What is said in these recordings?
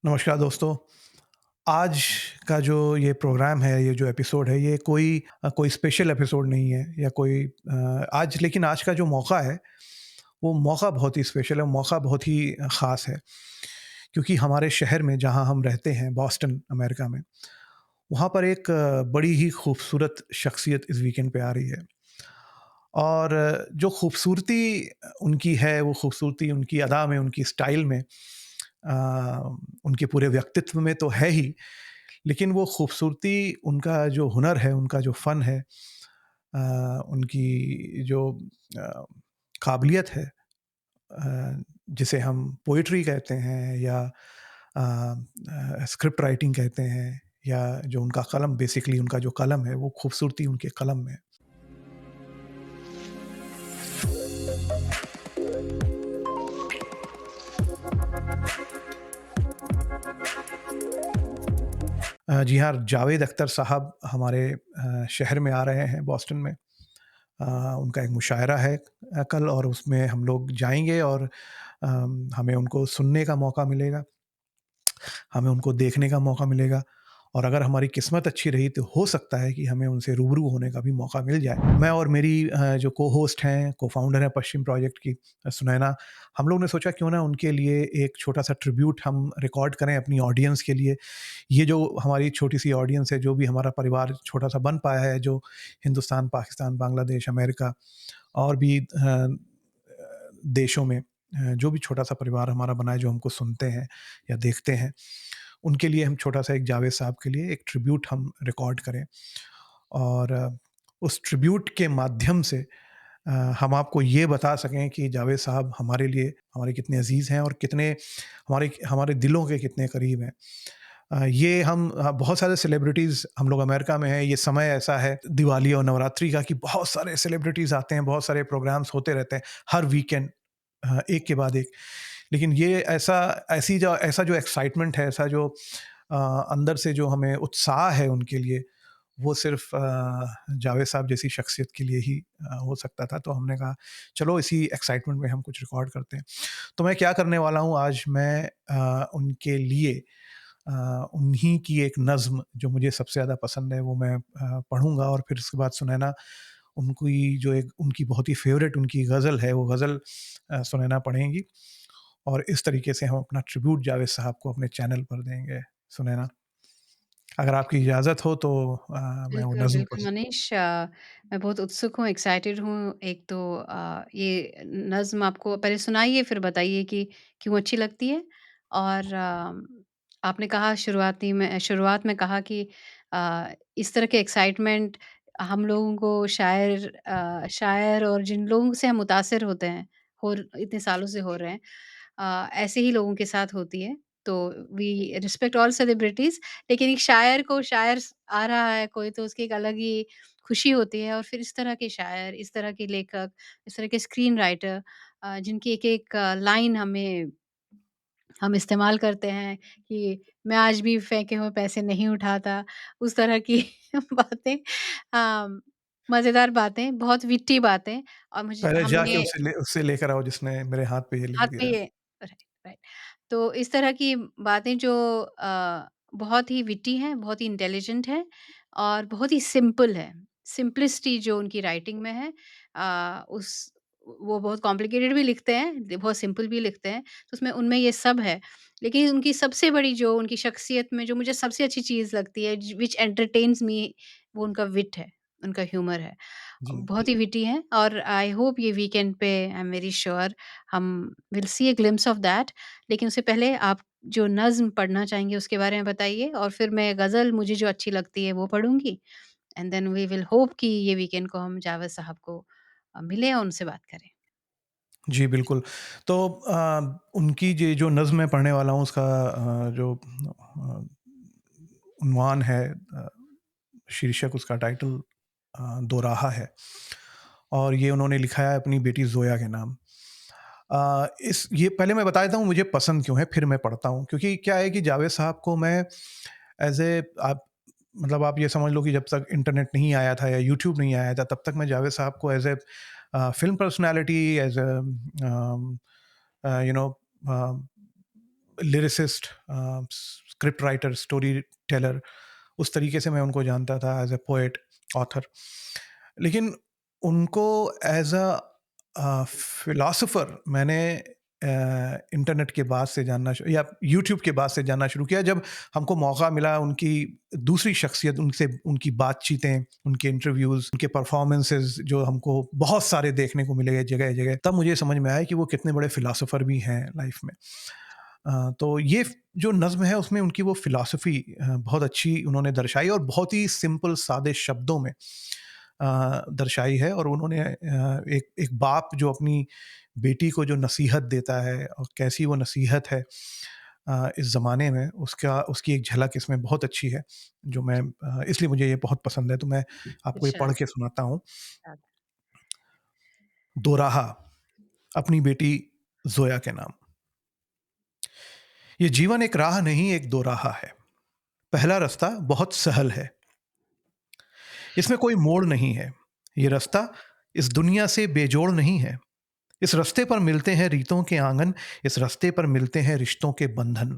नमस्कार दोस्तों। आज का जो ये प्रोग्राम है, ये जो एपिसोड है, ये कोई स्पेशल एपिसोड नहीं है या आज का जो मौका है, वो मौका बहुत ही स्पेशल है, मौका बहुत ही ख़ास है। क्योंकि हमारे शहर में जहाँ हम रहते हैं, बॉस्टन, अमेरिका में, वहाँ पर एक बड़ी ही खूबसूरत शख्सियत इस वीकेंड पे आ रही है। और जो खूबसूरती उनकी है, वो खूबसूरती उनकी अदा में, उनकी स्टाइल में, उनके पूरे व्यक्तित्व में तो है ही, लेकिन वो खूबसूरती उनका जो हुनर है, उनका जो फ़न है, उनकी जो अ, काबिलियत है, जिसे हम पोएट्री कहते हैं या स्क्रिप्ट राइटिंग कहते हैं, या जो उनका कलम, बेसिकली उनका जो कलम है, वो खूबसूरती उनके कलम में है। जी हाँ, जावेद अख्तर साहब हमारे शहर में आ रहे हैं, बॉस्टन में। अ, उनका एक मुशायरा है कल, और उसमें हम लोग जाएँगे और हमें उनको सुनने का मौका मिलेगा, हमें उनको देखने का मौका मिलेगा, और अगर हमारी किस्मत अच्छी रही तो हो सकता है कि हमें उनसे रूबरू होने का भी मौका मिल जाए। मैं और मेरी जो को-होस्ट हैं, को-फाउंडर हैं पश्चिम प्रोजेक्ट की, सुनैना, हम लोग ने सोचा क्यों ना उनके लिए एक छोटा-सा ट्रिब्यूट हम रिकॉर्ड करें अपनी ऑडियंस के लिए। ये जो हमारी छोटी-सी ऑडियंस है, जो भी हमारा परिवार छोटा-सा बन पाया है, जो हिंदुस्तान, पाकिस्तान, बांग्लादेश, अमेरिका और भी देशों में जो भी छोटा-सा परिवार हमारा बना है, जो हमको सुनते हैं या देखते हैं, उनके लिए हम छोटा-सा एक जावेद साहब के लिए एक ट्रिब्यूट हम रिकॉर्ड करें, और उस ट्रिब्यूट के माध्यम से हम आपको ये बता सकें कि जावेद साहब हमारे लिए हमारे कितने अज़ीज़ हैं, और कितने हमारे हमारे दिलों के कितने करीब हैं। ये हम बहुत सारे सेलिब्रिटीज़, हम लोग अमेरिका में हैं, ये समय ऐसा है दिवाली और नवरात्रि का कि बहुत सारे सेलिब्रिटीज़ आते हैं, बहुत सारे प्रोग्राम्स होते रहते हैं हर वीकेंड, एक के बाद एक। लेकिन ये ऐसा जो एक्साइटमेंट है, ऐसा जो अ, अंदर से जो हमें उत्साह है उनके लिए, वो सिर्फ़ जावेद साहब जैसी शख्सियत के लिए ही हो सकता था। तो हमने कहा चलो इसी एक्साइटमेंट में हम कुछ रिकॉर्ड करते हैं। तो मैं क्या करने वाला हूँ आज, मैं उनके लिए उन्हीं की एक नज़्म जो मुझे सबसे ज़्यादा पसंद है, वो मैं पढ़ूँगा, और फिर उसके बाद सुनैना उनकी जो एक उनकी बहुत ही फ़ेवरेट उनकी गज़ल है, वो गज़ल सुनैना पढ़ेंगी, और इस तरीके से हम अपना ट्रिब्यूट जावेद साहब को अपने चैनल पर देंगे। सुनैना, अगर आपकी इजाज़त हो तो मैं वो बिल्कुल, नज़्म बिल्कुल पढ़। मनीष मैं बहुत उत्सुक हूँ, एक्साइटेड हूँ। एक तो ये नज़्म आपको पहले सुनाइए फिर बताइए कि क्यों अच्छी लगती है? और आपने कहा शुरुआत में कहा कि इस तरह के एक्साइटमेंट हम लोगों को शायर और जिन लोगों से हम मुतासिर होते हैं, इतने सालों से हो रहे हैं ऐसे ही लोगों के साथ होती है। तो वी रिस्पेक्ट ऑल सेलिब्रिटीज़ लेकिन एक शायर को आ रहा है कोई तो उसकी एक अलग ही खुशी होती है और फिर इस तरह के शायर, इस तरह के लेखक, इस तरह के स्क्रीन राइटर जिनकी एक-एक लाइन हम इस्तेमाल करते हैं कि मैं आज भी फेंके हुए पैसे नहीं उठाता, उस तरह की बातें मज़ेदार बातें, बहुत विट्टी बातें और मुझे पहले जाके हमने उससे लेकर आओ जिसने मेरे हाथ पे ये लिख हाथ पे दिया। ये राइट, राइट। तो इस तरह की बातें जो बहुत ही विट्टी हैं, बहुत ही इंटेलिजेंट हैं और बहुत ही सिंपल है। सिंपलिसिटी जो उनकी राइटिंग में है उस वो बहुत कॉम्प्लिकेटेड भी लिखते हैं, बहुत सिंपल भी लिखते हैं, तो उसमें उनमें ये सब है। लेकिन उनकी सबसे बड़ी जो उनकी शख्सियत में जो मुझे सबसे अच्छी चीज़ लगती है, व्हिच एंटरटेन्स मी वो उनका विट है, उनका ह्यूमर है। जी। बहुत ही विटी हैं और आई होप ये वीकेंड पे आई एम वेरी श्योर हम will see a glimpse of that लेकिन उससे पहले आप जो नज़्म पढ़ना चाहेंगे उसके बारे में बताइए और फिर मैं गज़ल मुझे जो अच्छी लगती है वो पढ़ूँगी and then we will hope कि ये वीकेंड को हम जावेद साहब को मिलें और उनसे बात करें। जी, बिल्कुल। तो उनकी ये जो नज़्म मैं पढ़ने वाला हूँ, उसका जो उन्वान है, शीर्षक, उसका टाइटल दोराहा है, और ये उन्होंने लिखा है अपनी बेटी ज़ोया के नाम। इस ये पहले मैं बता देता हूँ मुझे पसंद क्यों है, फिर मैं पढ़ता हूँ। क्योंकि क्या है कि जावेद साहब को मैं एज़ ए आप मतलब आप ये समझ लो कि जब तक इंटरनेट नहीं आया था या यूट्यूब नहीं आया था, तब तक मैं जावेद साहब को as a film personality, as a you know a, lyricist, script writer, story teller, उस तरीके से मैं उनको जानता था एज़ अ पोएट, ऑथर। लेकिन उनको एज़ अ फ़िलॉसफ़र मैंने इंटरनेट के बाद से जानना शु या यूट्यूब के बाद से जानना शुरू किया, जब हमको मौका मिला उनकी दूसरी शख्सियत, उनसे उनकी बातचीतें, उनके इंटरव्यूज़, उनके परफ़ॉर्मेंसेज़ जो हमको बहुत सारे देखने को मिले जगह-जगह, तब मुझे समझ में आया कि वो कितने बड़े फ़िलॉसफ़र भी हैं लाइफ़ में। तो ये जो नज़्म है उसमें उनकी वो फ़िलॉसफ़ी बहुत अच्छी उन्होंने दर्शाई और बहुत ही सिंपल सादे शब्दों में दर्शाई है। और उन्होंने एक एक बाप जो अपनी बेटी को जो नसीहत देता है और कैसी वो नसीहत है इस ज़माने में, उसका उसकी एक झलक इसमें बहुत अच्छी है, जो मैं इसलिए मुझे ये बहुत पसंद है। तो मैं आपको ये पढ़ इरशाद, के सुनाता हूँ। इरशाद। दोराहा, अपनी बेटी ज़ोया के नाम। ये जीवन एक राह नहीं, एक दोराहा है। पहला रास्ता बहुत सहल है, इसमें कोई मोड़ नहीं है। ये रास्ता इस दुनिया से बेजोड़ नहीं है। इस रास्ते पर मिलते हैं रीतों के आंगन, इस रास्ते पर मिलते हैं रिश्तों के बंधन।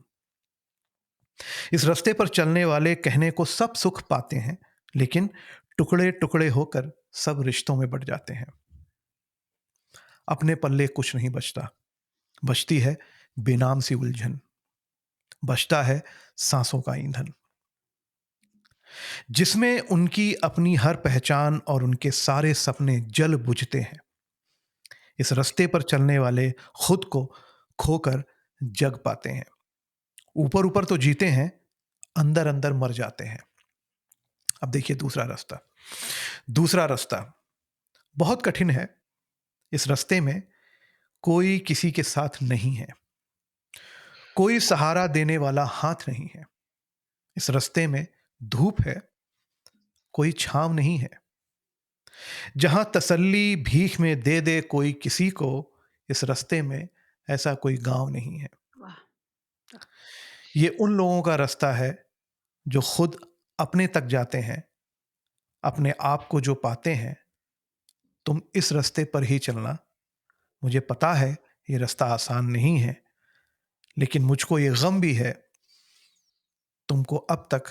इस रास्ते पर चलने वाले कहने को सब सुख पाते हैं, लेकिन टुकड़े-टुकड़े होकर सब रिश्तों में बँट जाते हैं। अपने पल्ले कुछ नहीं बचता, बचती है बेनाम सी उलझन, बचता है साँसों का ईंधन। जिसमें उनकी अपनी हर पहचान और उनके सारे सपने जल बुझते हैं। इस रास्ते पर चलने वाले खुद को खोकर जग पाते हैं। ऊपर-ऊपर तो जीते हैं, अंदर-अंदर मर जाते हैं। अब देखिए दूसरा रास्ता। दूसरा रास्ता बहुत कठिन है। इस रास्ते में कोई किसी के साथ नहीं है। कोई सहारा देने वाला हाथ नहीं है। इस रास्ते में धूप है, कोई छाँव नहीं है। जहाँ तसल्ली भीख में दे दे कोई किसी को, इस रास्ते में ऐसा कोई गाँव नहीं है। वाह! वाह! ये उन लोगों का रास्ता है जो खुद अपने तक जाते हैं, अपने आप को जो पाते हैं। तुम इस रास्ते पर ही चलना। मुझे पता है ये रास्ता आसान नहीं है, लेकिन मुझको ये गम भी है, तुमको अब तक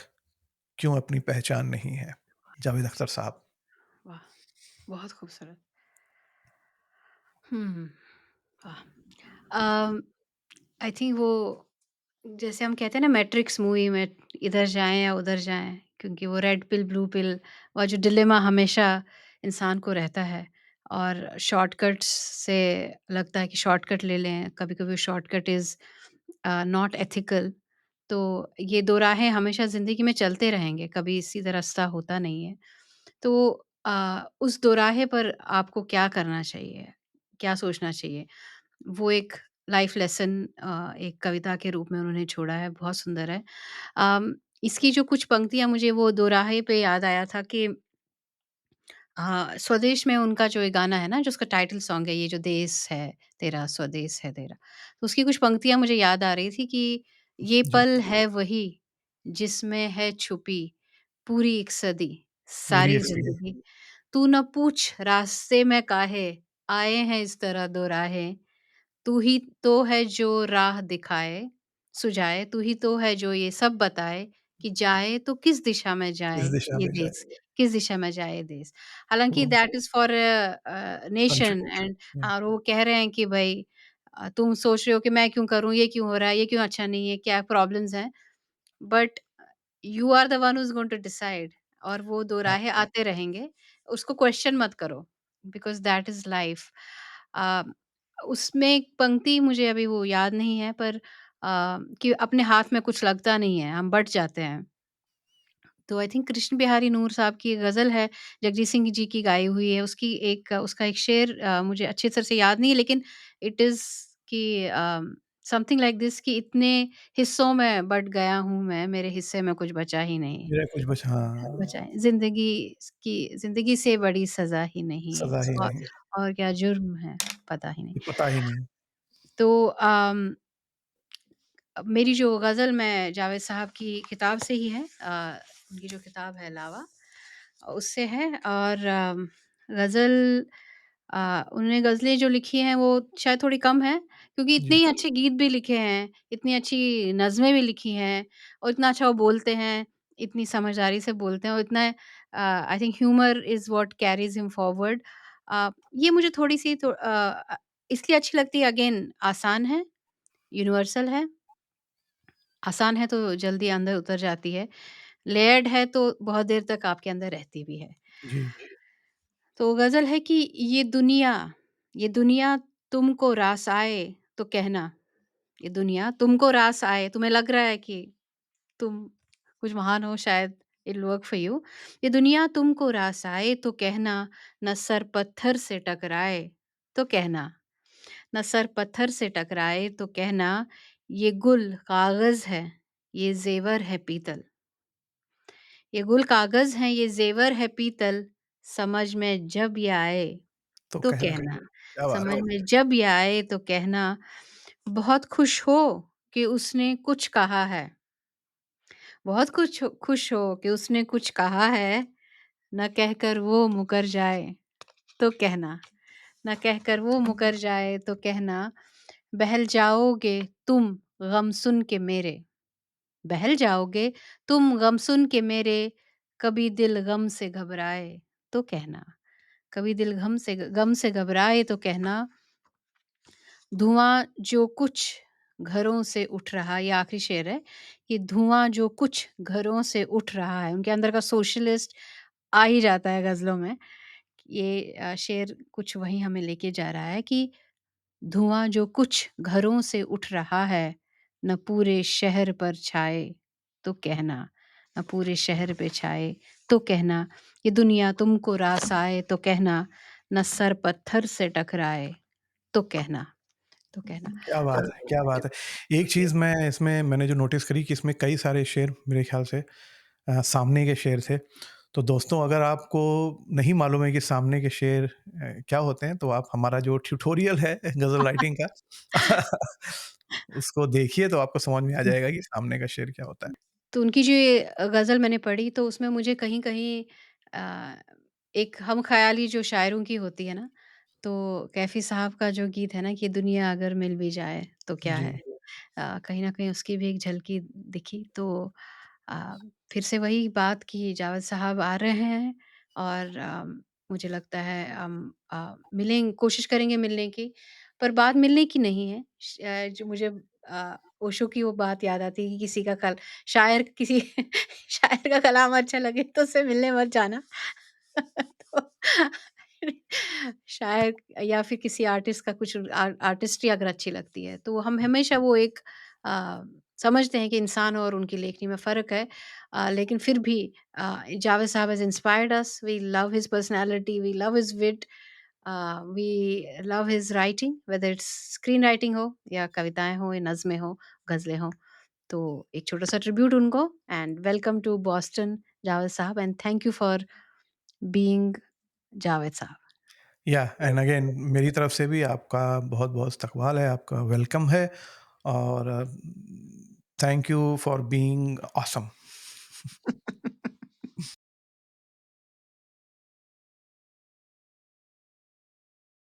क्यों अपनी पहचान नहीं है। जावेद अख्तर साहब। वाह! बहुत खूबसूरत। हुँ, वाह! आई थिंक वो जैसे हम कहते हैं ना मैट्रिक्स मूवी में इधर जाएँ या उधर जाएँ, क्योंकि वो रेड पिल, ब्लू पिल और जो डिलेमा हमेशा इंसान को रहता है और शॉर्टकट्स से लगता है कि शॉर्टकट ले लें, कभी-कभी शॉर्टकट इज़ नॉट एथिकल। तो ये 2 राहें हमेशा ज़िंदगी में चलते रहेंगे, कभी सीधा रास्ता होता नहीं है। तो उस दोराहे पर आपको क्या करना चाहिए? क्या सोचना चाहिए? वो एक लाइफ लेसन एक कविता के रूप में उन्होंने छोड़ा है, बहुत सुंदर है। इसकी जो कुछ पंक्तियाँ मुझे वो दोराहे पे याद आया था कि स्वदेश में उनका जो ये गाना है ना, जो उसका टाइटल सॉन्ग है, ये जो देश है तेरा, स्वदेश है तेरा। तो उसकी कुछ पंक्तियाँ मुझे याद आ रही थी कि ये जी, पल है वही, जिसमें है छुपी पूरी एक सदी, पूरी सारी एक सदी। ज़िंदगी। तू न पूछ रास्ते में काहे, आए हैं इस तरह दो राहें। तू ही तो है जो राह दिखाए, सुझाए, तू ही तो है जो ये सब बताए कि जाए तो किस दिशा में किस जाए दिशा ये में देश, जाए। किस दिशा में जाए ये देश। हालाँकि वो that is for nation country. And hmm, और वो कह रहे हैं कि भई तुम सोच रहे हो कि मैं क्यों करूँ, ये क्यों हो रहा है, ये क्यों अच्छा नहीं है, क्या प्रॉब्लम्स हैं? But you are the one who is going to decide और वो 2 हाँ, राहें आते रहेंगे। उसको क्वेश्चन मत करो बिकॉज़ दैट इज़ लाइफ। अ, उसमें एक पंक्ति मुझे अभी वो याद नहीं है पर कि अपने हाथ में कुछ लगता नहीं है, हम बँट जाते हैं। तो आई थिंक कृष्ण बिहारी नूर साहब की एक गज़ल है, जगजीत सिंह जी की गाई हुई है, उसकी एक उसका एक शेर मुझे अच्छी तरह से याद नहीं है लेकिन इट इज़ कि समथिंग लाइक दिस कि इतने हिस्सों में बँट गया हूँ मैं, मेरे हिस्से में कुछ बचा ही नहीं। मेरा कुछ बचा, हाँ, बचाएँ ज़िंदगी से बड़ी सज़ा ही नहीं सज़ा ही और नहीं, और क्या जुर्म है, पता ही नहीं। ये पता ही नहीं। तो मेरी जो गज़ल मैं जावेद साहब की किताब से ही है उनकी जो किताब है लावा उससे है और गज़ल उन्होंने गज़लें जो लिखी हैं वो शायद थोड़ी कम हैं, क्योंकि इतने जी, ही अच्छे गीत भी लिखे हैं, इतनी अच्छी नज़्में भी लिखी हैं और इतना अच्छा वो बोलते हैं, इतनी समझदारी से बोलते हैं और इतना I think humour is what Carey's him forward. ये मुझे थोड़ी-सी इसलिए अच्छी लगती है, अगेन आसान है, यूनिवर्सल है, आसान है तो जल्दी अंदर उतर जाती है, लेयर्ड है तो बहुत देर तक आपके अंदर रहती भी है। जी, तो गज़ल है कि ये दुनिया तुमको रास आए तो कहना, ये दुनिया तुमको रास आए, तुम्हें लग रहा है कि तुम कुछ महान हो शायद, it will work for you. ये दुनिया तुमको रास आए तो कहना, न सर पत्थर से टकराए तो कहना, न सर पत्थर से टकराए तो कहना, ये गुल कागज़ है, ये ज़ेवर है पीतल। ये गुल कागज़ हैं, ये ज़ेवर है पीतल, समझ में जब ये आए तो तो कहना, कहना, क्या बात समझ है! में जब ये आए तो कहना, बहुत खुश हो कि उसने कुछ कहा है, बहुत कुछ खुश हो कि उसने कुछ कहा है, ना कहकर वो मुकर जाए तो कहना, ना कहकर वो मुकर जाए तो कहना, बहल जाओगे तुम गम सुन के मेरे, बहल जाओगे तुम गम सुन के मेरे, कभी दिल गम से घबराए तो कहना, कभी दिल गम से घबराए तो कहना, धुआँ जो कुछ घरों से उठ रहा, ये आखिरी शेर है, कि धुआँ जो कुछ घरों से उठ रहा है, उनके अंदर का सोशलिस्ट आ ही जाता है गज़लों में। ये शेर कुछ वहीं हमें लेके जा रहा है कि धुआँ जो कुछ घरों से उठ रहा है, न पूरे शहर पर छाए तो कहना, न पूरे शहर पे छाए तो कहना, ये दुनिया तुमको रास आए तो कहना, न सर पत्थर से टकराए तो कहना, तो कहना। क्या बात है, क्या बात है! एक तो चीज़ मैं इसमें मैंने जो नोटिस करी कि इसमें कई सारे शेर मेरे ख़्याल से सामने के शेर थे। तो दोस्तों अगर आपको नहीं मालूम है कि सामने के शेर क्या होते हैं, तो आप हमारा जो ट्यूटोरियल है गज़ल राइटिंग का उसको देखिए तो आपको समझ में आ जाएगा कि सामने का शेर क्या होता है। तो उनकी जो ये गज़ल मैंने पढ़ी तो उसमें मुझे कहीं-कहीं एक हम ख़याली जो शायरों की होती है ना, तो कैफ़ी साहब का जो गीत है ना कि दुनिया अगर मिल भी जाए तो क्या जी। है? कहीं न कहीं उसकी भी एक झलकी दिखी तो अ, फिर से वही बात कि जावेद साहब आ रहे हैं और मुझे लगता है हम कोशिश करेंगे मिलने की, पर बात मिलने की नहीं है। जो मुझे ओशो की वो बात याद आती है कि किसी का कल शायर किसी शायर का कलाम अच्छा लगे तो उससे मिलने मत जाना। तो शायर या फिर किसी आर्टिस्ट का कुछ आर्टिस्ट्री अगर अच्छी लगती है, तो हम हमेशा वो एक अ, समझते हैं कि इंसान और उनकी लेखनी में फ़र्क है। लेकिन फिर भी Javed sahab has inspired us, we love his personality, we love his wit, we love his writing, whether it's screen writing हो या कविताएँ हों या नज़्में हों, ग़ज़लें हों। तो एक छोटा-सा ट्रिब्यूट उनको and welcome to Boston Javed साहब and thank you for being Javed साहब। या एंड अगेन मेरी तरफ से भी आपका बहुत-बहुत इस्तकबाल है, आपका वेलकम है और thank you for being awesome.